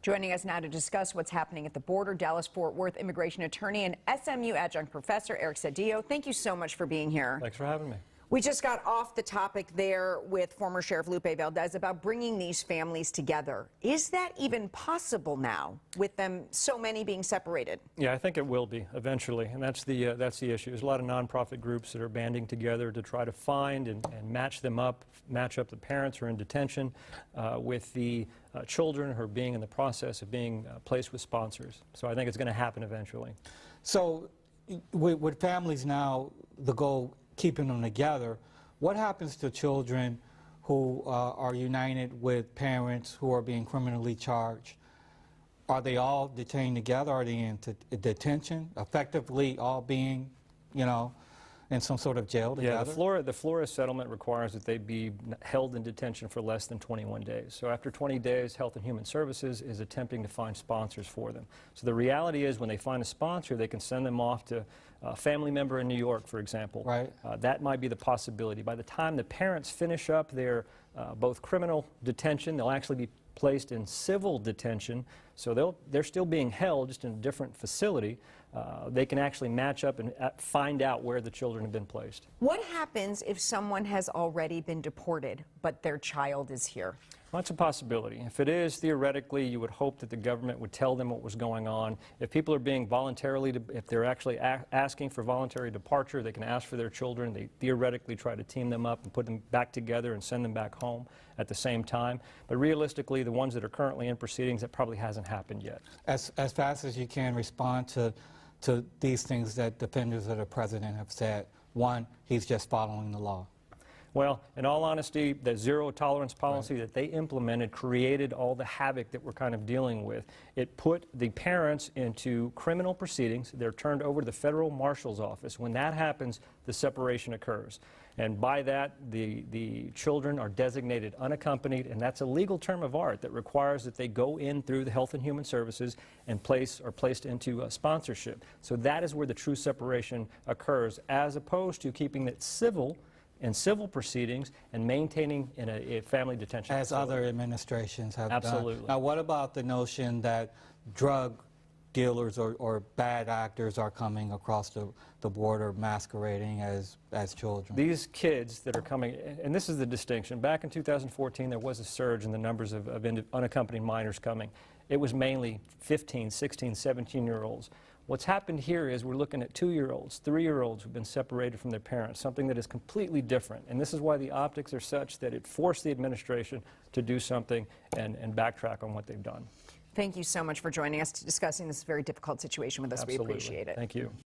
Joining us now to discuss what's happening at the border, Dallas-Fort Worth immigration attorney and SMU adjunct professor Eric Cedillo. Thank you so much for being here. Thanks for having me. We just got off the topic there with former Sheriff Lupe Valdez about bringing these families together. Is that even possible now with them, so many being separated? Yeah, I think it will be eventually, and that's the issue. There's a lot of nonprofit groups that are banding together to try to find and match them up, match up the parents who are in detention with the children who are being in the process of being placed with sponsors. So I think it's going to happen eventually. So with families now, the goal keeping them together, what happens to children who are united with parents who are being criminally charged? Are they all detained together? Are they in detention, effectively all being, you know, in some sort of jail together? Yeah, the Flores settlement requires that they be held in detention for less than 21 days. So after 20 days, Health and Human Services is attempting to find sponsors for them. So the reality is when they find a sponsor, they can send them off to a family member in New York, for example. Right. That might be the possibility. By the time the parents finish up their both criminal detention, they'll actually be placed in civil detention, so they're still being held, just in a different facility. They can actually match up and find out where the children have been placed. What happens if someone has already been deported, but their child is here? Well, that's a possibility. If it is, theoretically, you would hope that the government would tell them what was going on. If people are being voluntarily, if they're actually asking for voluntary departure, they can ask for their children. They theoretically try to team them up and put them back together and send them back home at the same time. But realistically, the ones that are currently in proceedings, that probably hasn't happened yet. As fast as you can respond to these things that defenders of the president have said. One, he's just following the law. Well, in all honesty, the zero tolerance policy that they implemented created all the havoc that we're kind of dealing with. It put the parents into criminal proceedings. They're turned over to the federal marshal's office. When that happens, the separation occurs. And by that, the children are designated unaccompanied, and that's a legal term of art that requires that they go in through the Health and Human Services and are placed into sponsorship. So that is where the true separation occurs, as opposed to keeping it civil in civil proceedings and maintaining in a family detention as facility. Other administrations have Absolutely. done. Now, what about the notion that drug dealers or bad actors are coming across the border masquerading as children? These kids that are coming, and this is the distinction, back in 2014 there was a surge in the numbers of unaccompanied minors coming. It was mainly 15, 16, 17-year-olds. What's happened here is we're looking at 2-year-olds, 3-year-olds who've been separated from their parents, something that is completely different. And this is why the optics are such that it forced the administration to do something and backtrack on what they've done. Thank you so much for joining us, discussing this very difficult situation with us. Absolutely. We appreciate it. Thank you.